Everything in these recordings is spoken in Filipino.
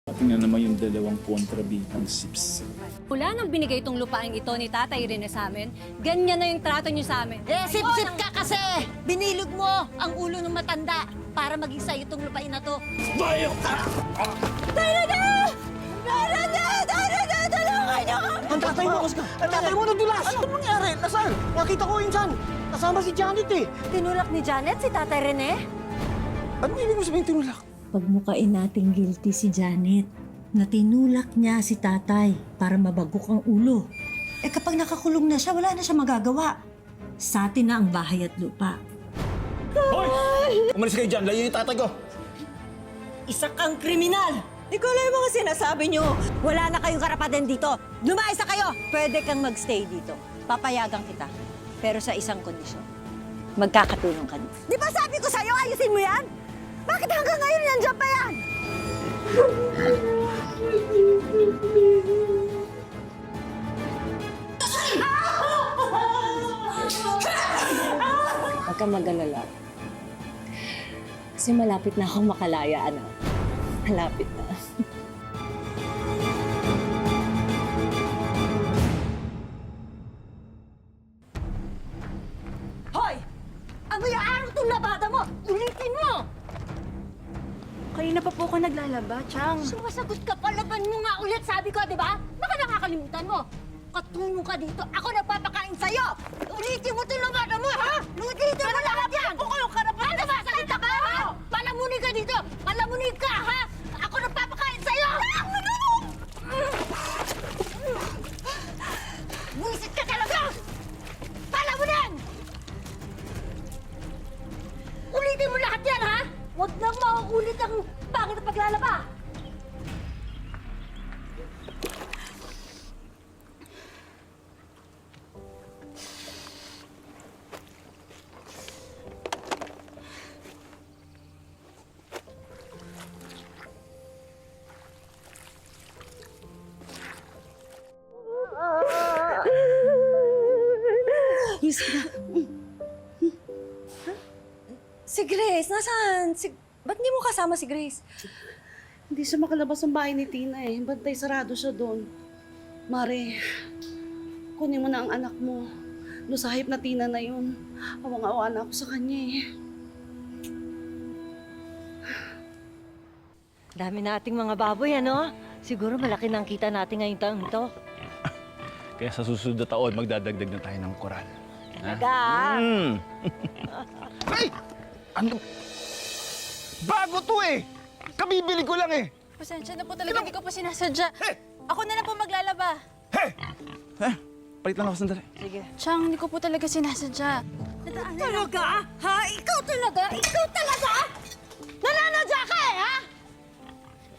Tingnan naman yung dalawang kontrabidang sips. Mula nang binigay itong lupaing ito ni Tatay Rene sa amin, ganyan na yung trato niyo sa amin. Sip-sip ka kasi! Binilog mo ang ulo ng matanda para maging sa'yo itong lupain na to. Bayo ka! Tulungan niyo kami! Ang tatay mo, Oscar! Ang tatay mo nadulas! Ano nangyari? Nasaan? Nakita ko yun dyan. Kasama si Janet eh. Tinulak ni Janet si Tatay Rene? Anong ibig mo sabihin tinulak? Pagmukain nating guilty si Janet na tinulak niya si tatay para mabagok ang ulo. Eh kapag nakakulong na siya, wala na siya magagawa. Sa atin na ang bahay at lupa. Hoy! Umalis kayo dyan. Layo yung tatay ko. Isa kang kriminal! Di ko alam yung mga sinasabi niyo. Wala na kayong karapatan dito. Lumayas na kayo! Pwede kang magstay dito. Papayagan kita. Pero sa isang kondisyon. Magkakatulong ka. Di ba sabi ko sa'yo, ayusin mo yan? Bakit hanggang ngayon nandiyan pa yan? Huwag kang mag-alala. Kasi malapit na akong makalaya, anak. Malapit na. Hoy! Ano yung araw itong labada mo? Ulitin mo! Kanina pa po ako naglalaba, Chang. Sumasagot ka pa, laban mo nga ulit, sabi ko, di ba? Baka nakakalimutan mo. Katulong ka dito, ako nagpapakain sa'yo! Ulitin mo itong labada mo, ha? Ulitin mo lahat yan! Ako yung karapatan! Ano ba? Salita ka, ha? Palamunin ka dito! Palamunin ka, ha? Ako nagpapakain sa'yo! Buisit ka talaga! Palamunin! Ulitin mo lahat yan, ha? Huwag nang mauulit ang pangit na paglalaba! Si Grace, nasaan? Ba't di mo kasama si Grace? Hindi siya makalabas ng bahay ni Tina eh. Bantay sarado siya doon. Mare, kunin mo na ang anak mo. Lusahip na Tina na yun. Awang-awa na ako sa kanya eh. Dami nating mga baboy, ano? Siguro malaki na ang kita natin ngayong taong ito. Kaya sa susunod na taon, magdadagdag na tayo ng koral. Talaga? Ay! Ano? Bago to eh! Kabibili ko lang eh! Pasensya na po talaga, hindi ko po sinasadya. Hey! Ako na lang po maglalaba. Hey! Palit lang ako sandali. Chang, hindi ko po talaga sinasadya. Talaga? Ha? Ikaw talaga? Ikaw talaga? Nananadya ka eh, ha?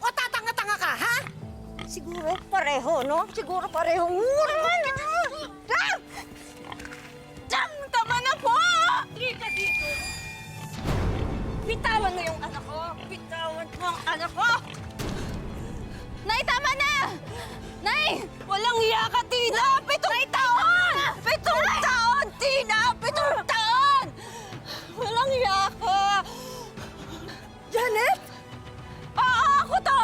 O tatanga-tanga ka, ha? Siguro pareho, no? Siguro pareho. Naman, ha? Chang, tama na po! Halika dito. Bitawan mo yung anak ko. Bitawan mo ang anak ko. Nay, tama na! Nay! Walang iya ka, Tina! 7 taon! 7 taon, Tina! 7 taon! Walang iya ka! Janet? Oo, ako to!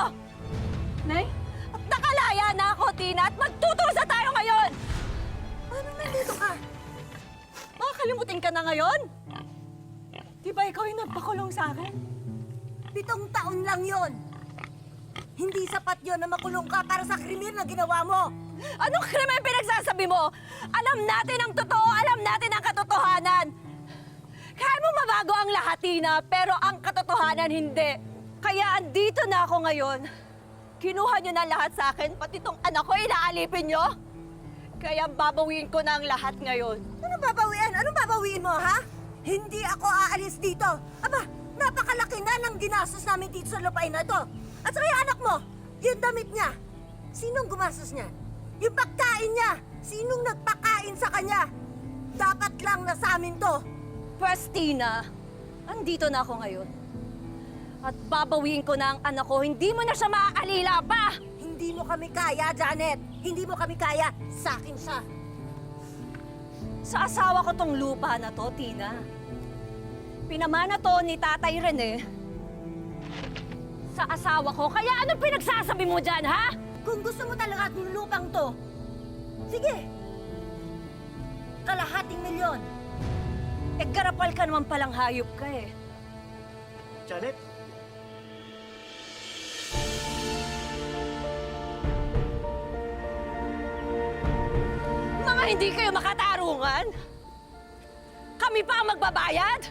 Nay? At nakalaya na ako, Tina, at magtutusa tayo ngayon! Ano nandito ka? Makakalimutin ka na ngayon? Di ba ikaw yung nagpakulong sa akin? 7 taon lang yon. Hindi sapat yon na makulong ka para sa krimen na ginawa mo. Anong krimen pinagsasabi mo? Alam natin ang totoo, alam natin ang katotohanan. Kaya mo mabago ang lahat, Tina, pero ang katotohanan hindi. Kaya andito na ako ngayon. Kinuha niyo na lahat sa akin, pati tong anak ko inaalipin niyo. Kaya babawiin ko na ang lahat ngayon. Anong babawiin? Anong babawiin mo, ha? Hindi ako aalis dito. Aba, napakalaki na ng ginastos namin dito sa lupain na ito. At saka yung anak mo, yung damit niya. Sinong gumastos niya? Yung pagkain niya. Sinong nagpakain sa kanya? Dapat lang na sa amin to. First, Tina, andito na ako ngayon. At babawiin ko na ang anak ko. Hindi mo na siya maaalila pa. Hindi mo kami kaya, Janet. Hindi mo kami kaya. Sa akin siya. Sa asawa ko tong lupa na to, Tina. Pinamana to ni Tatay Rene sa asawa ko. Kaya anong pinagsasabi mo dyan, ha? Kung gusto mo talaga at yung lupang to, sige. Kalahating milyon. Eh, garapal ka naman palang hayop ka eh. Janet? Mga hindi kayo makatarungan? Kami pa ang magbabayad?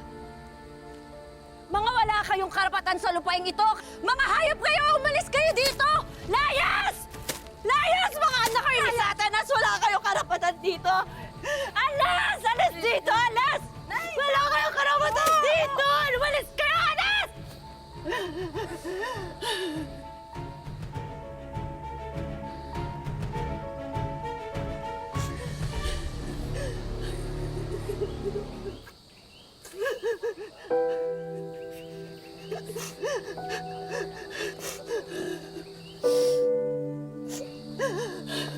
Mga wala kayong karapatan sa lupaing ito. Mga hayop kayo! Umalis kayo dito! Layas! Layas! Mga anak kayo ni Satanas! Wala kayong karapatan dito! Alas! Alas dito! Alas! Wala kayong karapatan dito! Umalis kayo! Alas!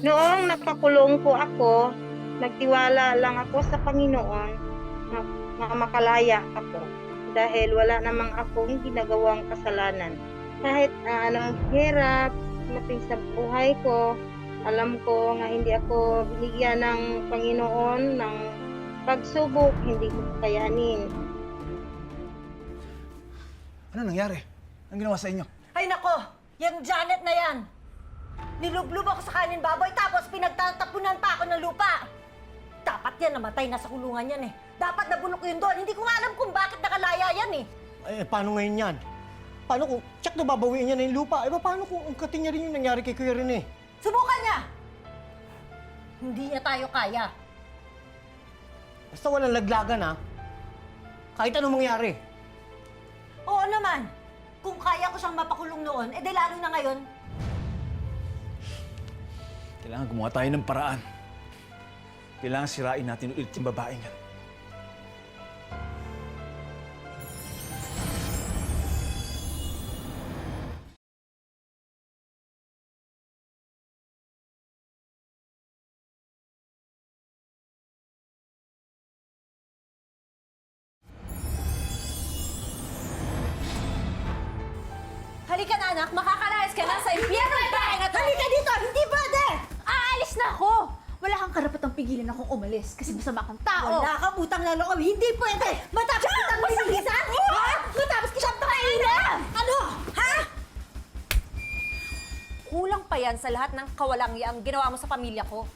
Noong napakulong po ako, nagtiwala lang ako sa Panginoon na makalaya ako dahil wala namang akong ginagawang kasalanan. Kahit anong hirap mating sa buhay ko, alam ko nga hindi ako binigyan ng Panginoon ng pagsubok, hindi ko kayanin. Ano nangyari? Anong ginawa sa inyo? Ay nako, yung Janet na yan. Nilublub ako sa kanin baboy tapos pinagtatapunan pa ako ng lupa. Dapat yan, namatay na sa kulungan yan eh. Dapat nabulok yun doon. Hindi ko nga alam kung bakit nakalaya yan eh. Eh, paano ngayon yan? Paano kung tsak na babawiin niya na yung lupa? Eh, paano kung ungkatin niya rin yung nangyari kay Kuya Rene? Subukan niya! Hindi niya tayo kaya. Basta walang laglagan, ha? Kahit anong mangyari. Oo naman. Kung kaya ko siyang mapakulong noon, eh di lalo na ngayon. Kailangan gumawa tayo ng paraan. Kailangan sirain natin ulit yung babaeng yan. Halika na, anak. Makakalayas ka na sa impyerno ng bahay na to. Halika dito! Hindi pwede! Aalis na ako! Wala kang karapatang pigilan akong umalis kasi masama kang tao. Wala kang utang na loob. Hindi pwede! Matapos kitang binilisan! Ha? Matapos kitang pakainin! Ano? Ha? Kulang pa yan sa lahat ng kawalangyang ginawa mo sa pamilya ko.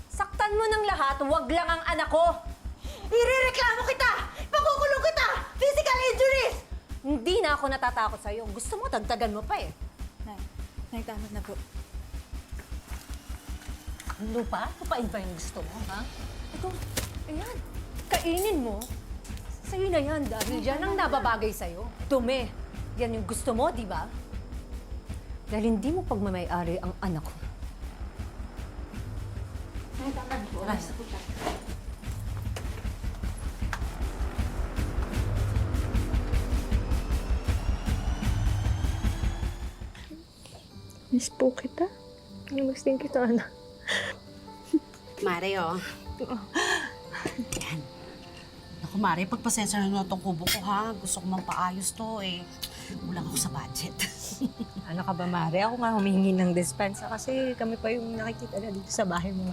Saktan mo ng lahat, wag lang ang anak ko. Irereklamo kita! Pakukulong kita! Physical injuries! Hindi na ako natatakot sa'yo. Gusto mo, dagdagan mo pa eh. Nay, tama na po. Lupa? Lupain pa yung gusto mo, ha? Ito, ayan. Kainin mo. Sa'yo na yan, dahil yan ang nababagay sa'yo. Dumi. Yan yung gusto mo, di ba? Dahil hindi mo pagmamayari ang anak ko. Nay, tama na po. Alis na po tayo. Miss po kita. Miss din kita, anak. Mare, oh. Yan. Naku, Mare, pagpasensya na itong kubo ko, ha? Gusto ko mampaayos to, eh. Kulang ako sa budget. Ano ka ba, Mare? Ako nga humihingi ng dispensa kasi kami pa yung nakikita na dito sa bahay mo.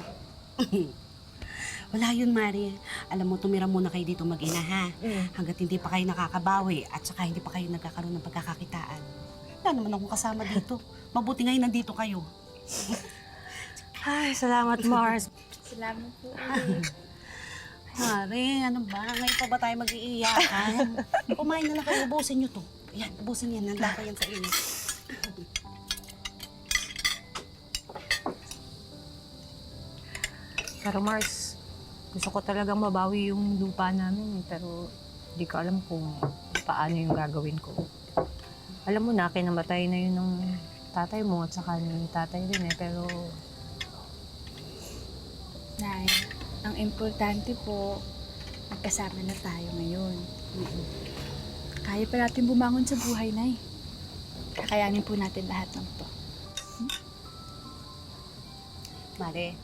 Wala yun, Mare. Alam mo, tumira muna kayo dito mag-ina, ha? Hanggat hindi pa kayo nakakabawi at saka hindi pa kayo nagkakaroon ng pagkakakitaan. Wala naman akong kasama dito. Mabuti ngayon nandito kayo. Ay, salamat, Mars. Salamat po. Mare, ano ba? Ngayon pa ba tayo mag-iiyakan? Kumain na lang kayo. Ubusin nyo to. Yan, ubusin yan. Nanda pa yan sa inyo. Pero Mars, gusto ko talagang mabawi yung lupa namin. Pero hindi ko alam kung paano yung gagawin ko. Alam mo na, kinamatay na yun ng tatay mo at saka ni tatay rin eh. Pero Nay, ang importante po, magkasama na tayo ngayon. Kaya pa natin bumangon sa buhay, Nay. Kakayanin po natin lahat ng to. Mare,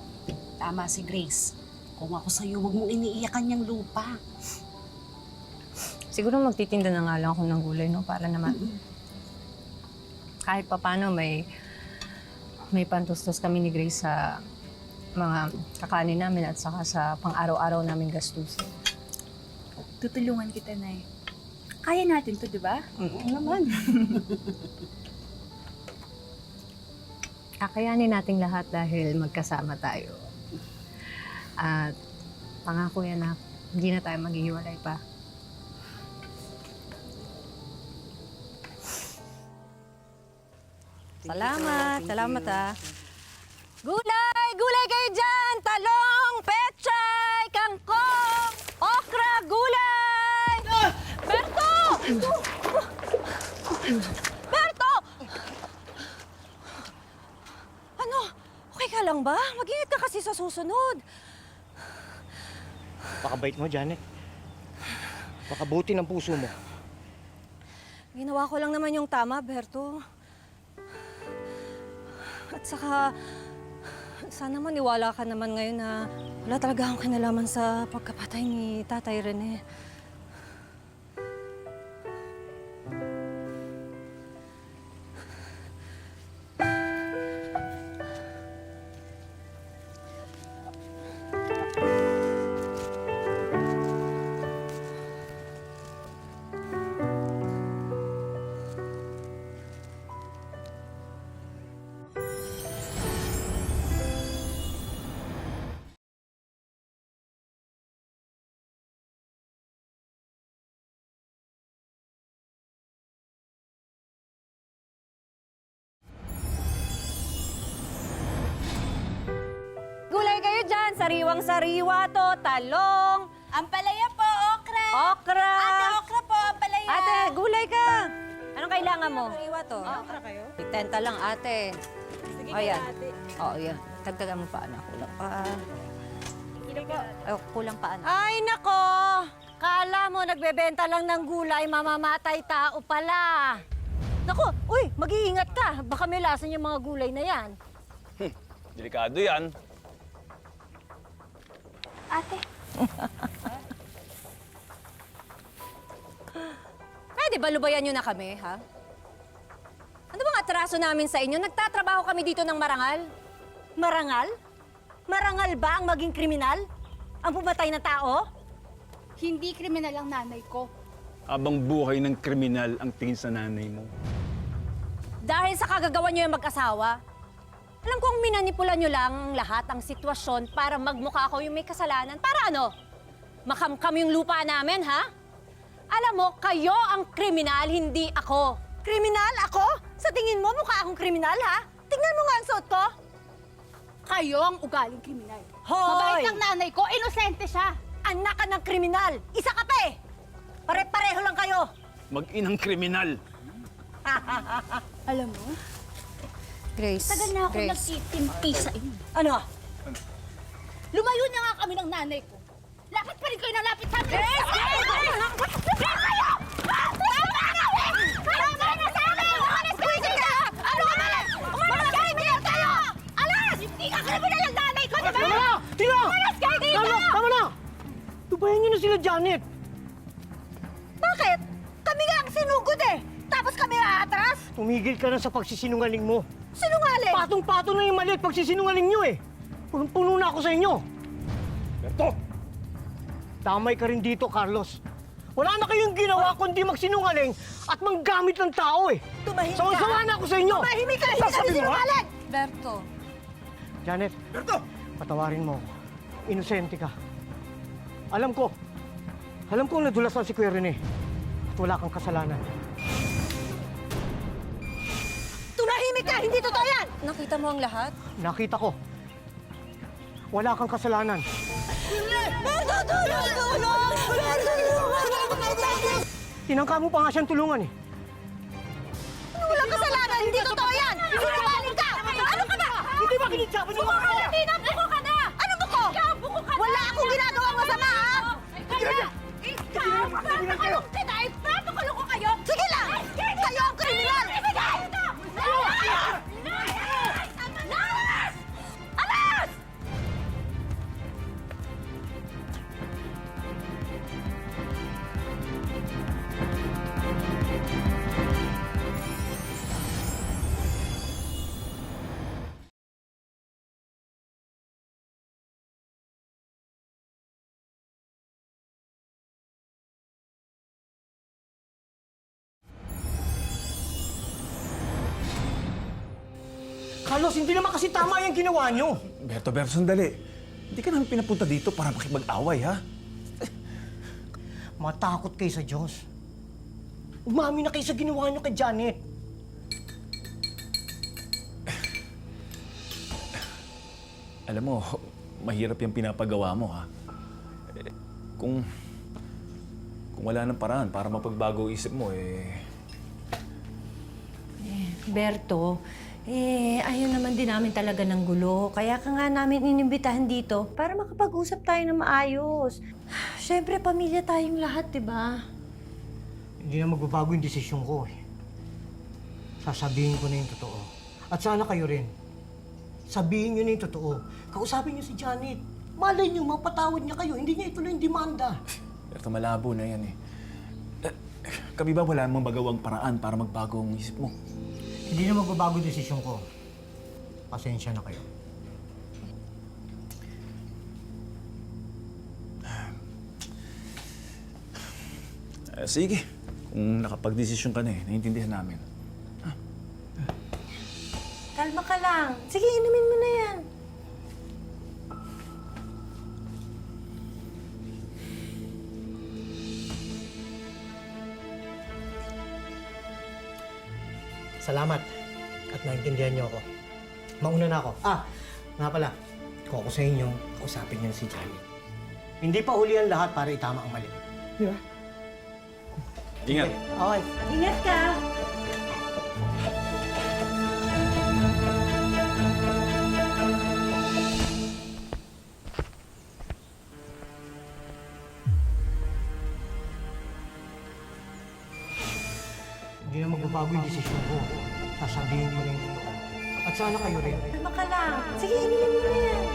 tama si Grace. Kung ako sa'yo, huwag mong iniiyakan yung lupa. siguro magtitinda na nga lang ako ng gulay, no? Para naman kahit papano may pantustos kami ni Grace sa mga kakanin namin at saka sa pang-araw-araw namin gastusin. Tutulungan kita, Nay. Kaya natin to, di ba? Naman. Kakayanin nating lahat dahil magkasama tayo. At pangako yan na hindi na tayo maghihiwalay pa. Salamat ah. Gulay! Gulay kayo dyan! Talong, pechay, kangkong, okra, gulay! Berto! Berto! Ano? Okay ka lang ba? Mag-ingat ka kasi sa susunod. Pakabait mo, Janet. Pakabuti ng puso mo. Ginawa ko lang naman yung tama, Berto. At saka, sana maniwala ka naman ngayon na wala talaga akong kinalaman sa pagkapatay ni Tatay Rene. Gulay kayo dyan, sariwang-sariwa to, talong, Ampalaya po, okra! okra. Ate, okra po, ampalaya! Ate, gulay ka. Anong kailangan mo? Sariwa to. Okra kayo? 10 lang, ate. Sige Ayan. kaya, ate. Oo, yan. Dagdagan mo pa, anak. Kulang pa. Kulang pa, anak. Ay, nako! Kala mo nagbebenta lang ng gulay, mamamatay tao pala. Nako, uy, mag-iingat ka. Baka may lasan yung mga gulay na yan. Delikado yan. Ate, Pwede ba lubayan nyo na kami, ha? Ano bang atraso namin sa inyo? Nagtatrabaho kami dito ng marangal. Marangal? Marangal ba ang maging kriminal? Ang pumatay na tao? hindi kriminal ang nanay ko. Habang buhay ng kriminal ang tingin sa nanay mo. Dahil sa kagagawa nyo yung mag-asawa, alam kong minanipula nyo lang lahat ang sitwasyon para magmukha ako yung may kasalanan. Para ano? Makamkam yung lupa namin, ha? Alam mo, kayo ang kriminal, hindi ako. Kriminal ako? Sa tingin mo, mukha akong kriminal, ha? Tingnan mo nga ang suot ko. Kayo ang ugaling kriminal. Hoy! Mabait ang nanay ko, inosente siya. Anak ka ng kriminal. Isa ka pa eh. Pare-pareho lang kayo. Mag-inang kriminal. Alam mo, Grace, tagal na ako Grace. nagtitimpi sa inyo. Ano? Lumayo na nga kami ng nanay ko. Lapit pa rin kayo ng lapit sa amin. Grace! Tama na! Tubayan niyo na sila, Janet. Bakit? Kami nga ang sinugod eh. Tapos kami aatras? Tumigil ka na sa pagsisinungaling mo. Sinungaling! Patong-patong na yung mali at pagsisinungaling niyo eh. Punong-puno na ako sa inyo. Berto! Damay ka rin dito, Carlos. Wala na kayong ginawa kundi magsinungaling at manggamit ng tao eh. Tumahimik ka! Sawa-sawa na ako sa inyo! Tumahimik ka! Hindi ka Sasabi mo, ha? sinungaling! Berto, Janet, patawarin mo ako. Inosente ka. Alam ko nadulasan si Kuya Rene at wala kang kasalanan. Tumahimik ka! Hindi totoo yan! nakita mo ang lahat? Nakita ko. Wala kang kasalanan. Berto, tulong! Tulong! Berto, tulungan! Tinangka mo pa nga siyang tulungan eh. Walang kasalanan! Hindi totoo yan! Sinungaling ka! Ano ka ba? Hindi ba kinitsapan niyo ako? Hindi na! Buko ka na! Ano buko? Buko ka na! Wala akong ginagawang masama, ha? Kaya! kayo! Papakulong ko kayo! Sige lang! Kayo ang kriminal! Alas! Alas! Carlos, hindi naman kasi tama yung ginawa nyo. Berto, sandali. Hindi ka namin pinapunta dito para makipag-away, ha? Matakot kayo sa Diyos. Umami na kayo sa ginawa nyo kay Janet. Alam mo, mahirap yung pinapagawa mo, ha? Kung wala ng paraan para mapagbago ang isip mo, Berto, ayaw naman din namin talaga ng gulo. Kaya ka nga namin inimbitahan dito para makapag-usap tayo ng maayos. Siyempre, pamilya tayong lahat, di ba? Hindi na magbabago yung desisyon ko eh. Sasabihin ko na yung totoo. At sana kayo rin. Sabihin nyo na yung totoo. Kausapin nyo si Janet. Malay nyo, mapatawad niya kayo. Hindi niya ituloy yung demanda. Berto, malabo na yan, Kami ba wala namang magawang paraan para magbago ang isip mo? Hindi na magbabago yung desisyon ko. Pasensya na kayo. Sige. Kung nakapag-desisyon ka na naiintindihan namin. Kalma ka lang. Sige, inumin mo na yan. Salamat. At naintindihan niyo ako. Mauna na ako. Nga pala. Kung ako sa inyo, kausapin niyo na si Janet. Hindi pa huli ang lahat para itama ang mali. Di ba? Ingat. Okay. Ingat ka! Hindi na magbabago yung desisyon ko. Sasabihin ko na yung totoo. At sana kayo rin. Kalma ka lang. Sige, inumin mo na yan.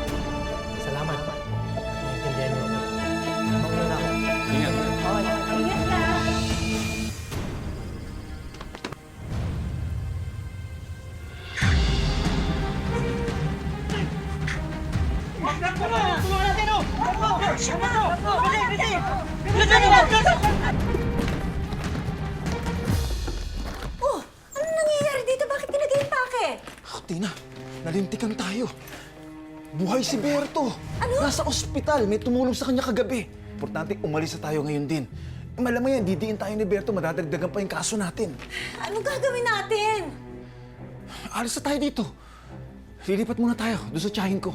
Salamat. At naintindihan niyo ako. Mauna na ako. Ingat. Ingat ka! Oh! Ano nangyayari dito? Bakit nilagay yung pake? Tina, nalintikan tayo. Buhay si Berto. Ano? Nasa ospital. May tumulong sa kanya kagabi. Importante, umalis na tayo ngayon din. Malamang yan, didiin tayo ni Berto. Madadagdagan pa yung kaso natin. Ano gagawin natin? Alis na tayo dito. Lilipat muna tayo doon sa tiyahin ko.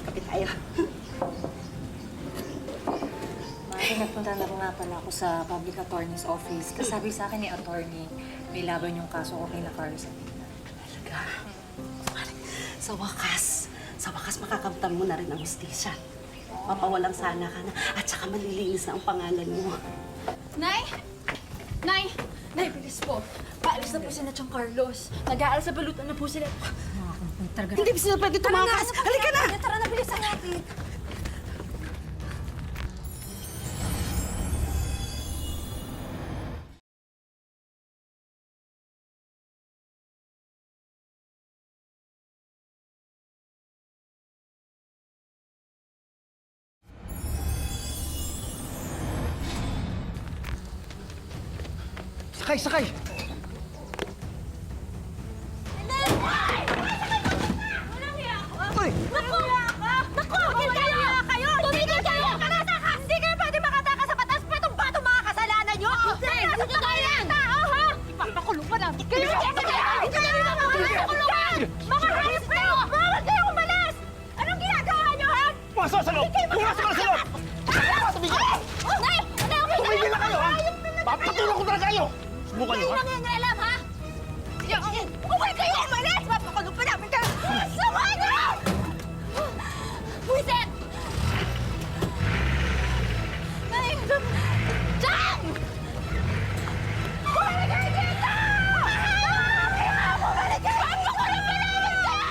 Kapit tayo. Mari, nagpunta na nga pala ako sa public attorney's office. Kasabi sa akin ni attorney, may laban yung kaso ko kay na Carlos. Talaga. Sa wakas makakamtan mo na rin ang hustisya. Mapawalang sana ka na at saka malilinis na ang pangalan mo. Nay! Nay! Nay, bilis po. Paalis na po si Nachang Carlos. Nag-aaral sa balutan na po sila. Hindi ba sila pwede tumakas? Halika na! Tara na, bilisan natin. Sakay, sakay! Uy! Naku! Tumigil kayo! Hindi kayo pwede makataka sa batas pa itong batong mga kasalanan nyo! Hindi ko kaya! Ipapakulong pa namin kayo! Hindi kayo makakulungan! Mga hayop kayo! Bawal kayo umalis! Anong ginagawa nyo, ha? Pumasok sa loob! Pumasok ka sa loob! Nay! Tumigil na kayo, ha? Papatulong ko talaga kayo! Subukan niyo, ha? Nangangalam, ha? Huwag kayo umalis! Papakulong pa namin kayo! Sama na! Buisit! Nay! Diyan! Bumalik kayo dito! Bumalik kayo! Papakulong pa namin kayo!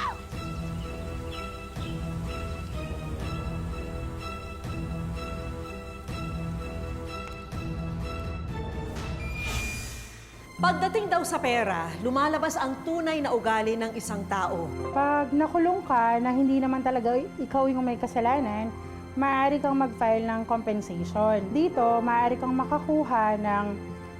Pagdating daw sa pera, lumalabas ang tunay na ugali ng isang tao. Pag nakulong ka na hindi naman talaga ikaw yung may kasalanan, maaari kang mag-file ng compensation. Dito, maaari kang makakuha ng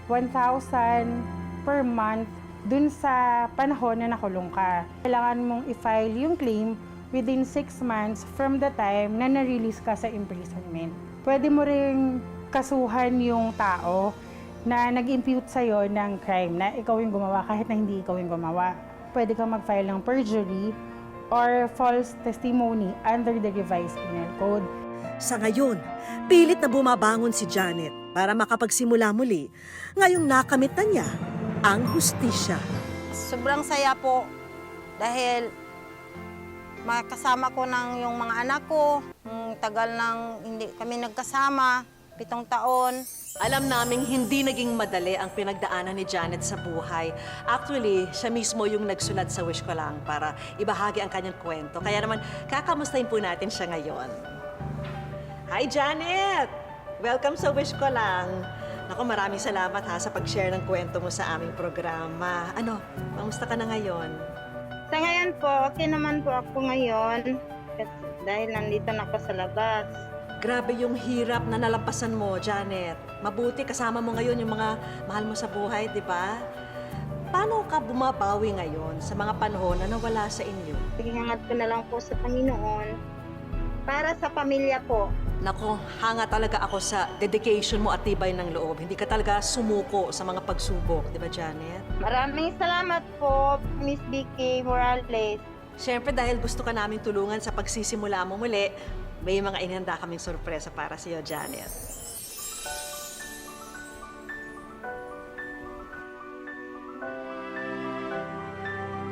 1,000 per month dun sa panahon na nakulong ka. Kailangan mong i-file yung claim within 6 months from the time na na-release ka sa imprisonment. Pwede mo ring kasuhan yung tao na nag-impute sa'yo ng crime na ikaw yung gumawa kahit na hindi ikaw yung gumawa. Pwede kang mag-file ng perjury or false testimony under the revised penal code. Sa ngayon, pilit na bumabangon si Janet para makapagsimula muli ngayong nakamit na niya ang hustisya. Sobrang saya po dahil makasama ko ng yung mga anak ko. Tagal nang hindi kami nagkasama, 7 taon. Alam naming hindi naging madali ang pinagdaanan ni Janet sa buhay. Actually, siya mismo yung nagsulat sa Wish Ko Lang para ibahagi ang kanyang kwento. Kaya naman, kakamustahin po natin siya ngayon. Hi, Janet! Welcome sa Wish Ko Lang. Naku, maraming salamat ha sa pag-share ng kwento mo sa aming programa. Ano, kamusta ka na ngayon? Sa ngayon po, okay naman po ako ngayon dahil nandito na ako sa labas. Grabe yung hirap na nalampasan mo, Janet. Mabuti kasama mo ngayon yung mga mahal mo sa buhay, di ba? Paano ka bumabawi ngayon sa mga panahon na nawala sa inyo? Hangad ko na lang po sa Panginoon para sa pamilya po. Nako, hanga talaga ako sa dedication mo at tibay ng loob. Hindi ka talaga sumuko sa mga pagsubok, di ba, Janet? Maraming salamat po, Miss Vicky Morales. Siyempre, dahil gusto ka naming tulungan sa pagsisimula mo muli, may mga inihanda kaming sorpresa para sa iyo, Janet.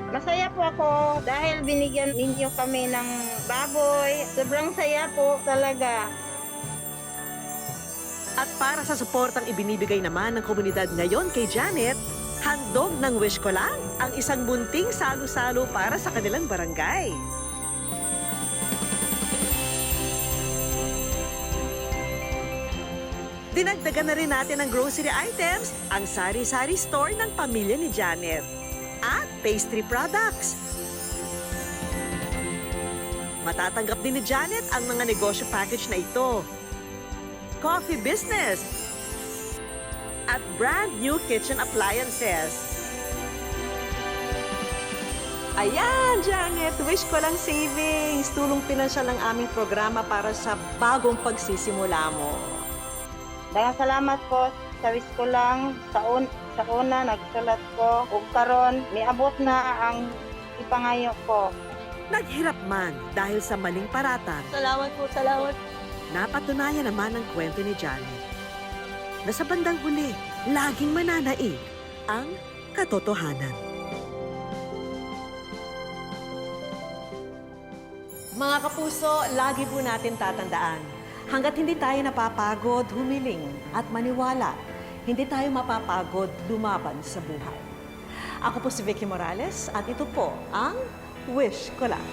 Masaya po ako dahil binigyan ninyo kami ng baboy. Sobrang saya po talaga. At para sa suportang ibinibigay naman ng komunidad ngayon kay Janet, handog ng Wish Ko Lang ang isang munting salo-salo para sa kanilang barangay. Dinagdagan na rin natin ng grocery items ang sari-sari store ng pamilya ni Janet at pastry products. Matatanggap din ni Janet ang mga negosyo package na ito. Coffee business at brand new kitchen appliances. Ayan, Janet, Wish Ko Lang Savings. Tulong pinansyal ng aming programa para sa bagong pagsisimula mo. Daghang salamat po sa Wish Ko Lang. Sa una, nagsulat ko. Ug karon, niabot na ang ipangayo ko. Naghirap man dahil sa maling paratang. Salamat po, salamat. Napatunayan naman ang kwento ni Janet na sa bandang huli, laging mananaig ang katotohanan. Mga kapuso, lagi po natin tatandaan, hanggat hindi tayo napapagod, humiling at maniwala, hindi tayo mapapagod lumaban sa buhay. Ako po si Vicky Morales at ito po ang Wish Ko Lang.